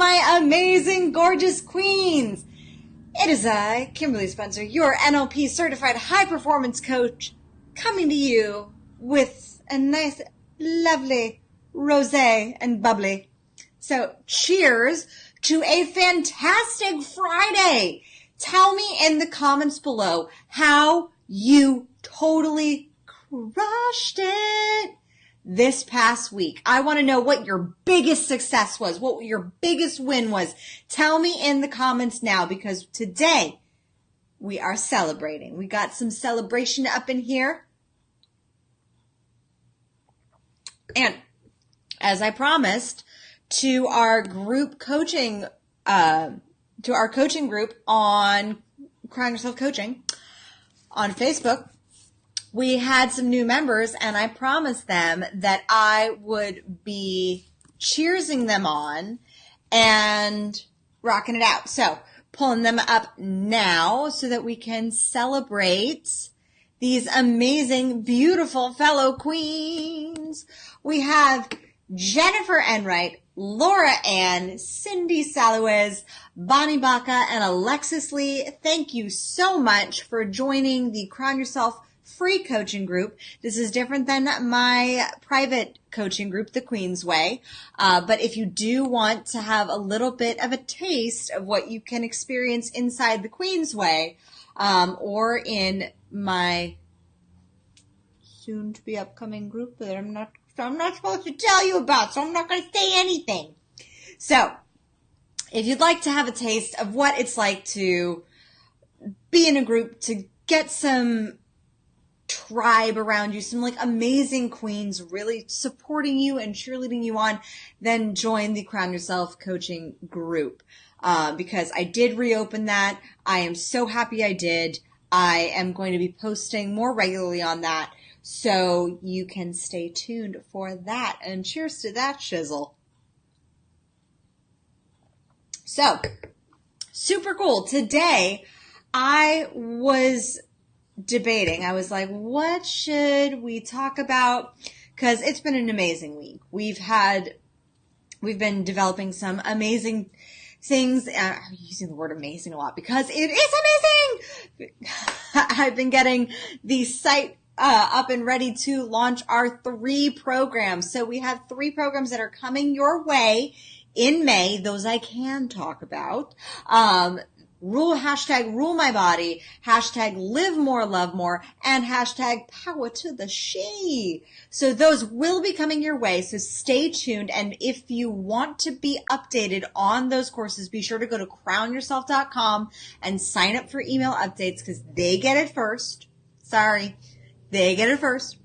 my amazing, gorgeous queens. It is I, Kimberly Spencer, your NLP certified high performance coach, coming to you with a nice, lovely rosé and bubbly. So cheers to a fantastic Friday. Tell me in the comments below how you totally crushed it this past week. I want to know what your biggest success was, what your biggest win was. Tell me in the comments now, because today we are celebrating. We got some celebration up in here. And as I promised, to our group coaching, to our coaching group on Crown Yourself Coaching on Facebook, we had some new members, and I promised them that I would be cheersing them on and rocking it out. So pulling them up now so that we can celebrate these amazing, beautiful fellow queens. We have Jennifer Enright, Laura Ann, Cindy Saluez, Bonnie Baca, and Alexis Lee. Thank you so much for joining the Crown Yourself free coaching group. This is different than my private coaching group, the Queen's Way. But if you do want to have a little bit of a taste of what you can experience inside the Queen's Way, or in my soon to be upcoming group that I'm not supposed to tell you about, so I'm not going to say anything. So if you'd like to have a taste of what it's like to be in a group, to get some tribe around you, some like amazing queens really supporting you and cheerleading you on, then join the Crown Yourself coaching group. Because I did reopen that. I am so happy I did. I am going to be posting more regularly on that, so you can stay tuned for that. And cheers to that shizzle. So, super cool. Today, I was debating. I was like, what should we talk about? Because it's been an amazing week. We've been developing some amazing things. I'm using the word amazing a lot because it is amazing. I've been getting the site up and ready to launch our 3 programs. So we have 3 programs that are coming your way in May. Those I can talk about. Hashtag rule my body, hashtag live more, love more, and hashtag power to the she. So those will be coming your way. So stay tuned. And if you want to be updated on those courses, be sure to go to crownyourself.com and sign up for email updates, because they get it first. Sorry. They get it first.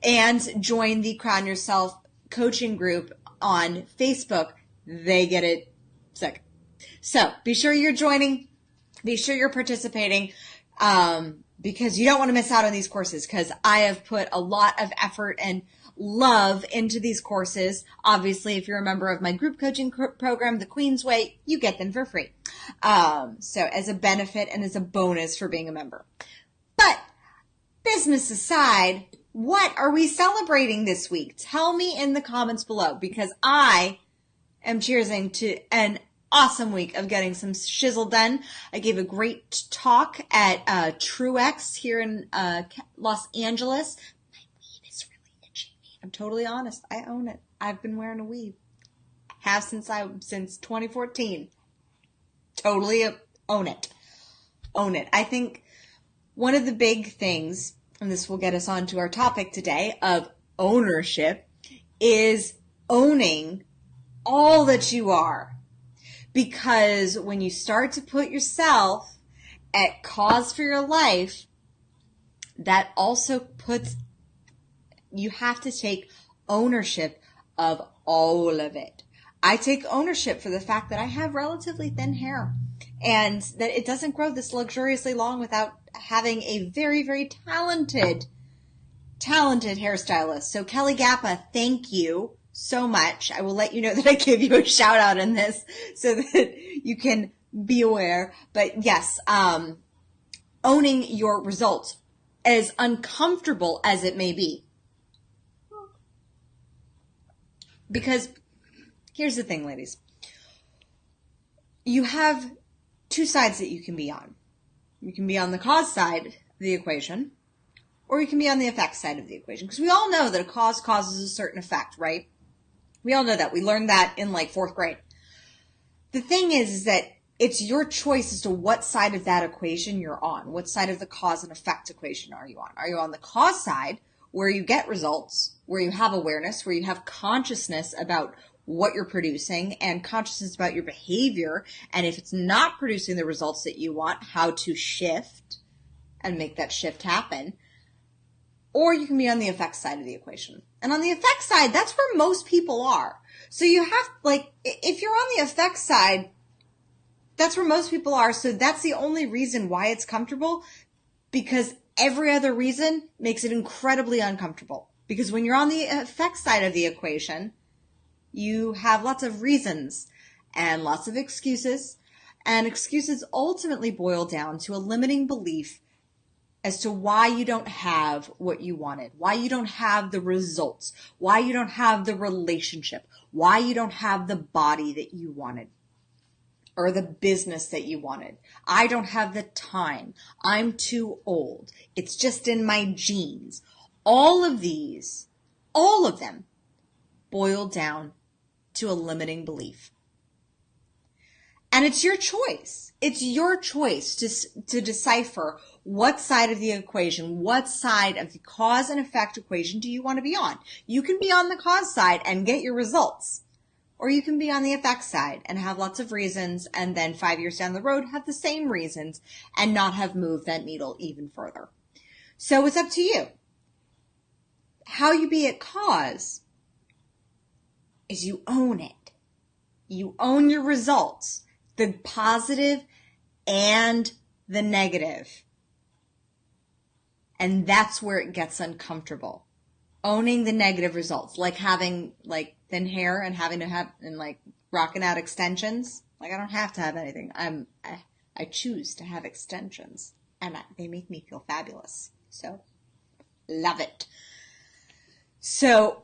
And join the Crown Yourself coaching group on Facebook. They get it second. So be sure you're joining. Be sure you're participating, because you don't want to miss out on these courses, because I have put a lot of effort and love into these courses. Obviously, if you're a member of my group coaching program, the Queen's Way, you get them for free. So as a benefit and as a bonus for being a member. But business aside, what are we celebrating this week? Tell me in the comments below, because I am cheersing to an awesome week of getting some shizzle done. I gave a great talk at TrueX here in Los Angeles. My weave is really itching me. I'm totally honest. I own it. I've been wearing a weave. Have since 2014. Totally own it. Own it. I think one of the big things, and this will get us on to our topic today of ownership, is owning all that you are. Because when you start to put yourself at cause for your life, that also you have to take ownership of all of it. I take ownership for the fact that I have relatively thin hair, and that it doesn't grow this luxuriously long without having a very, very talented hairstylist. So Kelly Gappa, thank you so much. I will let you know that I gave you a shout out in this so that you can be aware. But yes, owning your results, as uncomfortable as it may be. Because here's the thing, ladies. you have two sides that you can be on. You can be on the cause side of the equation, or you can be on the effect side of the equation. Because we all know that a cause causes a certain effect, right? We all know that. We learned that in like 4th grade. The thing is that it's your choice as to what side of that equation you're on. What side of the cause and effect equation are you on? Are you on the cause side, where you get results, where you have awareness, where you have consciousness about what you're producing and consciousness about your behavior, and if it's not producing the results that you want, how to shift and make that shift happen? Or you can be on the effect side of the equation. And on the effect side, that's where most people are. So you have, like, if you're on the effect side, that's where most people are. So that's the only reason why it's comfortable, because every other reason makes it incredibly uncomfortable. Because when you're on the effect side of the equation, you have lots of reasons and lots of excuses. And excuses ultimately boil down to a limiting belief as to why you don't have what you wanted, why you don't have the results, why you don't have the relationship, why you don't have the body that you wanted or the business that you wanted. I don't have the time. I'm too old. It's just in my genes. All of these, all of them boil down to a limiting belief. And it's your choice. It's your choice to decipher what side of the equation, what side of the cause and effect equation do you want to be on. You can be on the cause side and get your results, or you can be on the effect side and have lots of reasons, and then 5 years down the road have the same reasons and not have moved that needle even further. So it's up to you. How you be at cause is you own it. You own your results, the positive and the negative. And that's where it gets uncomfortable. Owning the negative results, like having like thin hair and having to have and like rocking out extensions. Like I don't have to have anything. I choose to have extensions, and they make me feel fabulous. So love it. So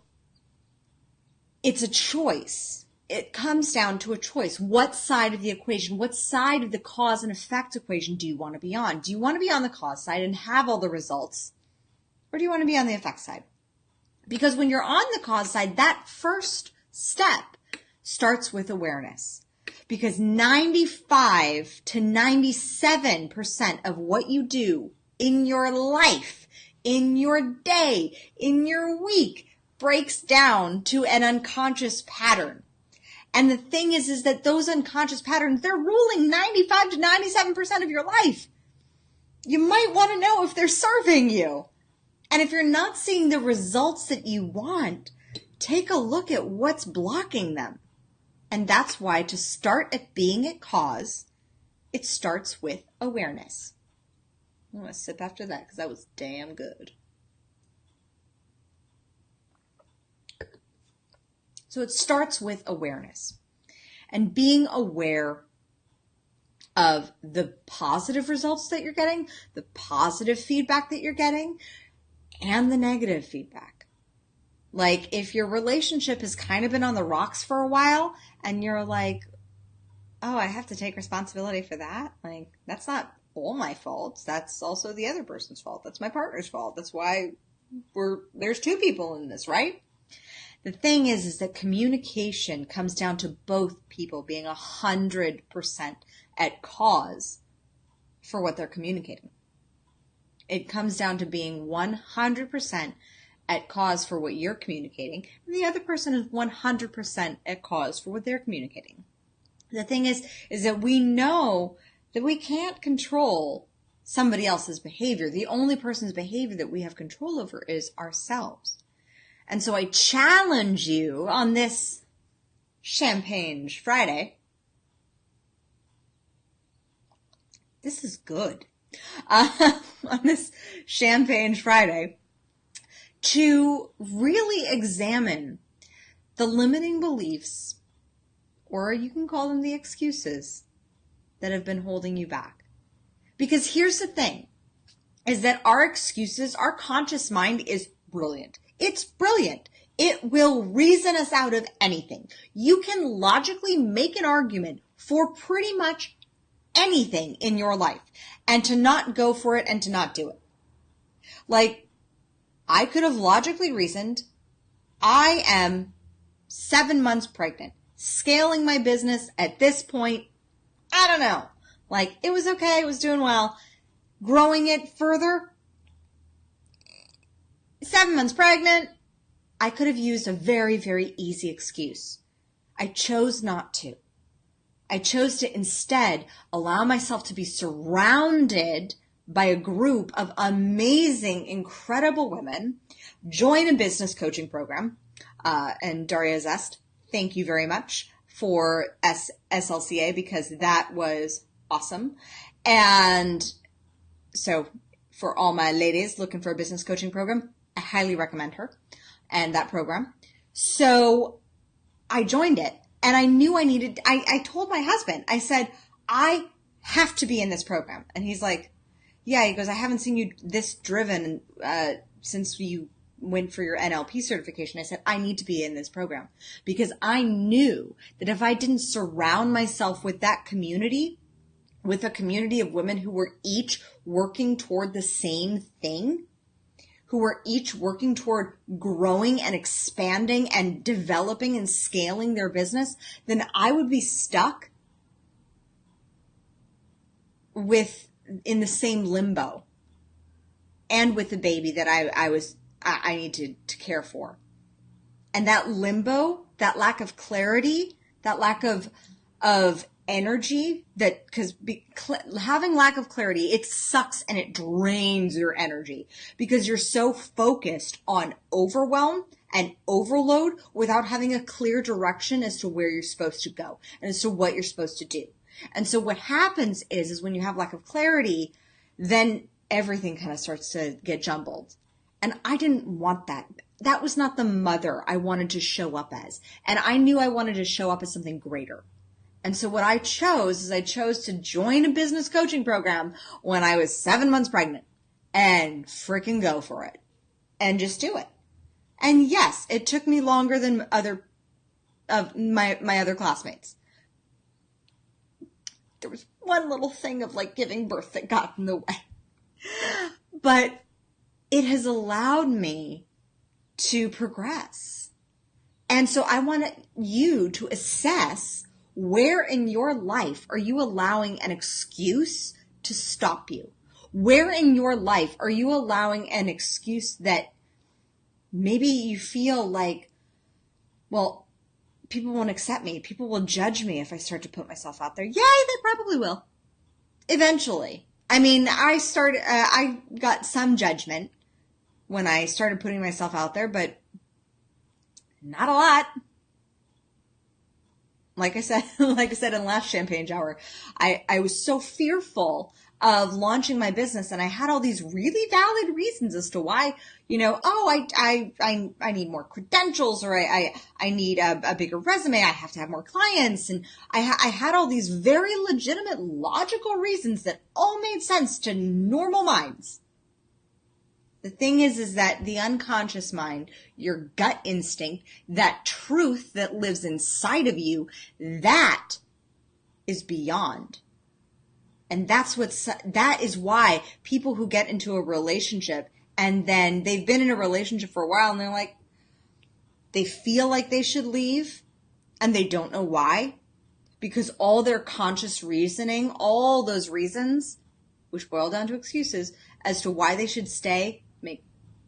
it's a choice. It comes down to a choice. What side of the equation, what side of the cause and effect equation do you want to be on? Do you want to be on the cause side and have all the results? Or do you want to be on the effect side? Because when you're on the cause side, that first step starts with awareness. Because 95 to 97% of what you do in your life, in your day, in your week, breaks down to an unconscious pattern. And the thing is that those unconscious patterns, they're ruling 95 to 97% of your life. You might want to know if they're serving you. And if you're not seeing the results that you want, take a look at what's blocking them. And that's why to start at being at cause, it starts with awareness. I'm going to sip after that because that was damn good. So it starts with awareness and being aware of the positive results that you're getting, the positive feedback that you're getting, and the negative feedback. Like if your relationship has kind of been on the rocks for a while and you're like, oh, I have to take responsibility for that. Like that's not all my fault. That's also the other person's fault. That's my partner's fault. That's why there's two people in this, right? The thing is that communication comes down to both people being 100% at cause for what they're communicating. It comes down to being 100% at cause for what you're communicating, and the other person is 100% at cause for what they're communicating. The thing is that we know that we can't control somebody else's behavior. The only person's behavior that we have control over is ourselves. And so I challenge you on this Champagne Friday. This is good. On this Champagne Friday, to really examine the limiting beliefs, or you can call them the excuses, that have been holding you back. Because here's the thing, is that our excuses, our conscious mind is brilliant. It's brilliant. It will reason us out of anything. You can logically make an argument for pretty much anything in your life and to not go for it and to not do it. Like, I could have logically reasoned, I am 7 months pregnant, scaling my business at this point. I don't know. Like, it was okay. It was doing well. Growing it further, 7 months pregnant. I could have used a very, very easy excuse. I chose not to. I chose to instead allow myself to be surrounded by a group of amazing, incredible women, join a business coaching program. And Daria Zest, thank you very much for SLCA, because that was awesome. And so for all my ladies looking for a business coaching program, I highly recommend her and that program. So I joined it, and I knew I told my husband, I said, I have to be in this program. And he's like, yeah, he goes, I haven't seen you this driven since you went for your NLP certification. I said, I need to be in this program, because I knew that if I didn't surround myself with that community, with a community of women who were each working toward the same thing, who were each working toward growing and expanding and developing and scaling their business, then I would be stuck in the same limbo and with the baby that I need to care for. And that limbo, that lack of clarity, that lack of energy, because having lack of clarity, it sucks and it drains your energy, because you're so focused on overwhelm and overload without having a clear direction as to where you're supposed to go and as to what you're supposed to do. And so what happens is when you have lack of clarity, then everything kind of starts to get jumbled. And I didn't want that. That was not the mother I wanted to show up as. And I knew I wanted to show up as something greater. And so what I chose to join a business coaching program when I was 7 months pregnant and freaking go for it and just do it. And yes, it took me longer than other of my other classmates. There was one little thing of like giving birth that got in the way, but it has allowed me to progress. And so I want you to assess, where in your life are you allowing an excuse to stop you? Where in your life are you allowing an excuse that maybe you feel like, well, people won't accept me. People will judge me if I start to put myself out there. Yeah, they probably will. Eventually. I mean, I got some judgment when I started putting myself out there, but not a lot. Like I said in last champagne shower, I was so fearful of launching my business, and I had all these really valid reasons as to why, I need more credentials, or I need a bigger resume. I have to have more clients. And I had all these very legitimate, logical reasons that all made sense to normal minds. The thing is that the unconscious mind, your gut instinct, that truth that lives inside of you, that is beyond. And that is why people who get into a relationship and then they've been in a relationship for a while and they're like, they feel like they should leave and they don't know why, because all their conscious reasoning, all those reasons, which boil down to excuses as to why they should stay,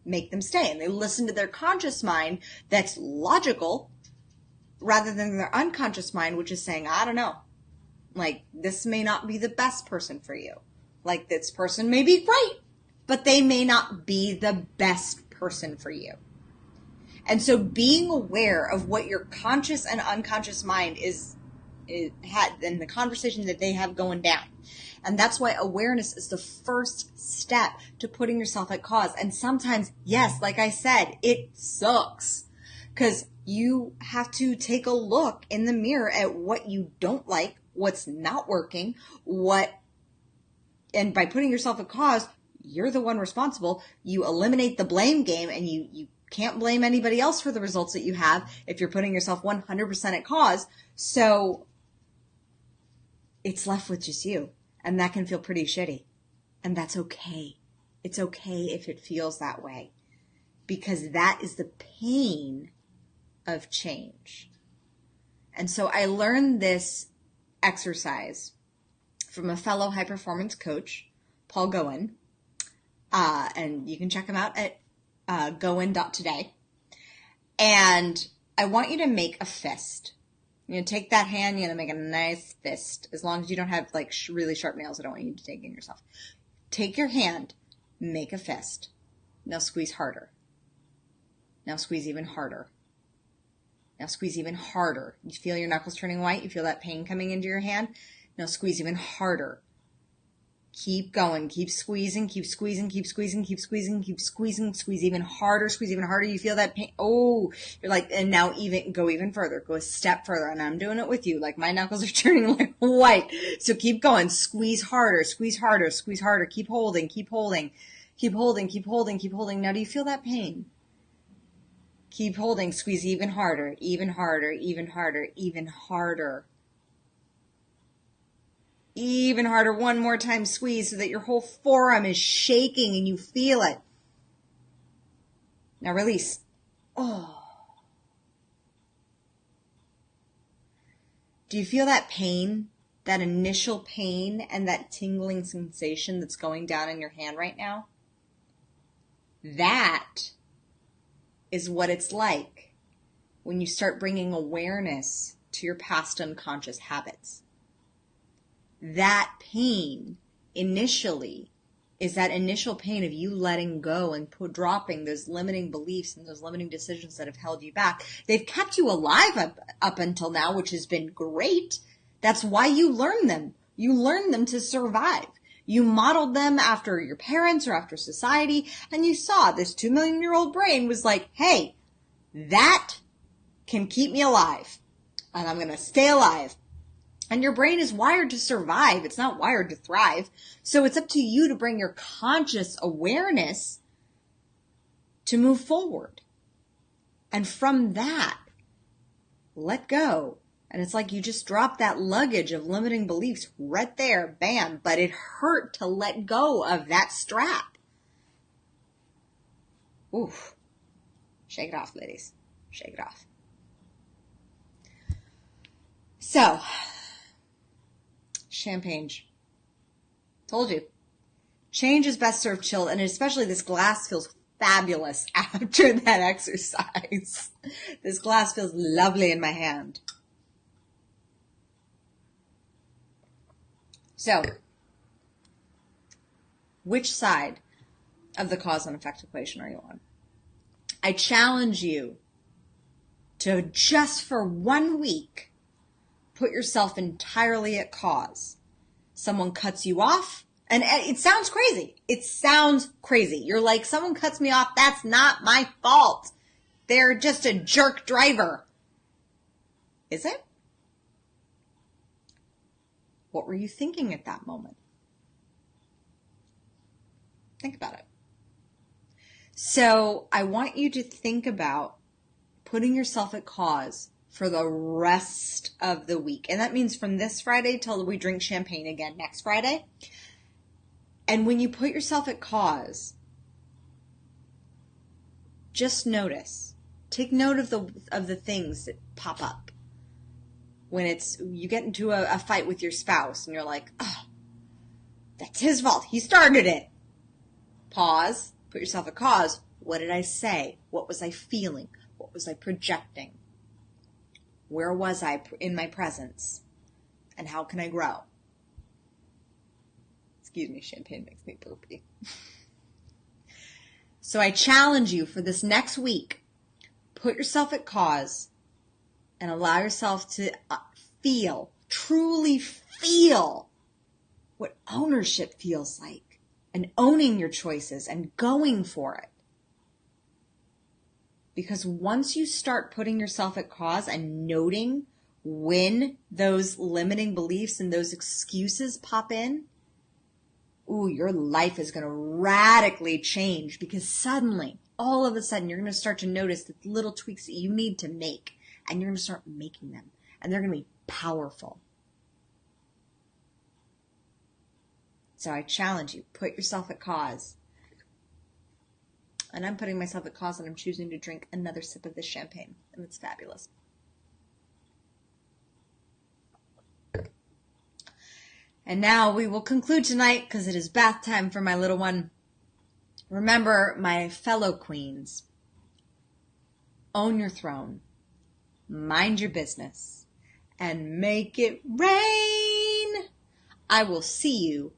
make them stay. And they listen to their conscious mind that's logical rather than their unconscious mind, which is saying, I don't know, like, this may not be the best person for you. Like, this person may be great, but they may not be the best person for you. And so being aware of what your conscious and unconscious mind is and the conversation that they have going down. And that's why awareness is the first step to putting yourself at cause. And sometimes, yes, like I said, it sucks because you have to take a look in the mirror at what you don't like, what's not working, and by putting yourself at cause, you're the one responsible. You eliminate the blame game and you can't blame anybody else for the results that you have if you're putting yourself 100% at cause. So it's left with just you. And that can feel pretty shitty. And that's okay. It's okay if it feels that way. Because that is the pain of change. And so I learned this exercise from a fellow high performance coach, Paul Goen. And you can check him out at goen.today. And I want you to make a fist. You're going to take that hand, you're going to make a nice fist. As long as you don't have like really sharp nails, I don't want you to take in yourself. Take your hand, make a fist. Now squeeze harder. Now squeeze even harder. Now squeeze even harder. You feel your knuckles turning white? You feel that pain coming into your hand? Now squeeze even harder. Keep going. Keep squeezing. Keep squeezing. Keep squeezing. Keep squeezing. Keep squeezing. Squeeze even harder. Squeeze even harder. You feel that pain. Oh, you're like, and now go even further. Go a step further. And I'm doing it with you. Like my knuckles are turning like white. So keep going. Squeeze harder. Squeeze harder. Squeeze harder. Keep holding. Keep holding. Keep holding. Keep holding. Keep holding. Now do you feel that pain? Keep holding. Squeeze even harder. Even harder. Even harder. Even harder. Even harder. One more time, squeeze so that your whole forearm is shaking and you feel it. Now release. Oh. Do you feel that pain? That initial pain and that tingling sensation that's going down in your hand right now? That is what it's like when you start bringing awareness to your past unconscious habits. That pain initially is that initial pain of you letting go and dropping those limiting beliefs and those limiting decisions that have held you back. They've kept you alive up until now, which has been great. That's why you learn them. You learn them to survive. You modeled them after your parents or after society, and you saw this 2 million-year-old brain was like, hey, that can keep me alive, and I'm going to stay alive. And your brain is wired to survive. It's not wired to thrive. So it's up to you to bring your conscious awareness to move forward. And from that, let go. And it's like you just dropped that luggage of limiting beliefs right there, bam. But it hurt to let go of that strap. Oof. Shake it off, ladies. Shake it off. So, champagne. Told you. Change is best served chilled, and especially this glass feels fabulous after that exercise. This glass feels lovely in my hand. So, which side of the cause and effect equation are you on? I challenge you to just for 1 week, put yourself entirely at cause. Someone cuts you off, and it sounds crazy. It sounds crazy. You're like, someone cuts me off, that's not my fault. They're just a jerk driver. Is it? What were you thinking at that moment? Think about it. So I want you to think about putting yourself at cause for the rest of the week. And that means from this Friday till we drink champagne again next Friday. And when you put yourself at cause, just notice. Take note of the things that pop up. When you get into a fight with your spouse and you're like, oh, that's his fault. He started it. Pause. Put yourself at cause. What did I say? What was I feeling? What was I projecting? Where was I in my presence? And how can I grow? Excuse me, champagne makes me burpy. So I challenge you for this next week, put yourself at cause and allow yourself to truly feel what ownership feels like and owning your choices and going for it. Because once you start putting yourself at cause and noting when those limiting beliefs and those excuses pop in, your life is going to radically change because suddenly all of a sudden you're going to start to notice the little tweaks that you need to make, and you're going to start making them, and they're going to be powerful. So I challenge you, put yourself at cause. And I'm putting myself at cause, and I'm choosing to drink another sip of this champagne, and it's fabulous. And now we will conclude tonight because it is bath time for my little one. Remember, my fellow queens, own your throne, mind your business, and make it rain. I will see you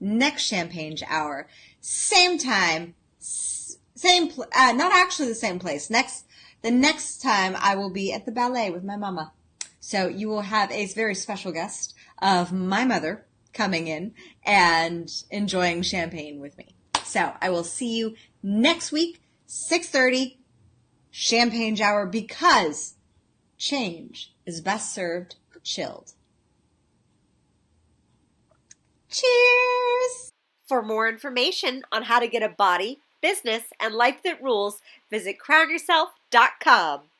next Champagne Hour, same time, not actually the same place. The next time I will be at the ballet with my mama. So you will have a very special guest of my mother coming in and enjoying champagne with me. So I will see you next week, 6:30, Champagne Hour, because change is best served chilled. Cheers! For more information on how to get a body, business, and life that rules, visit crownyourself.com.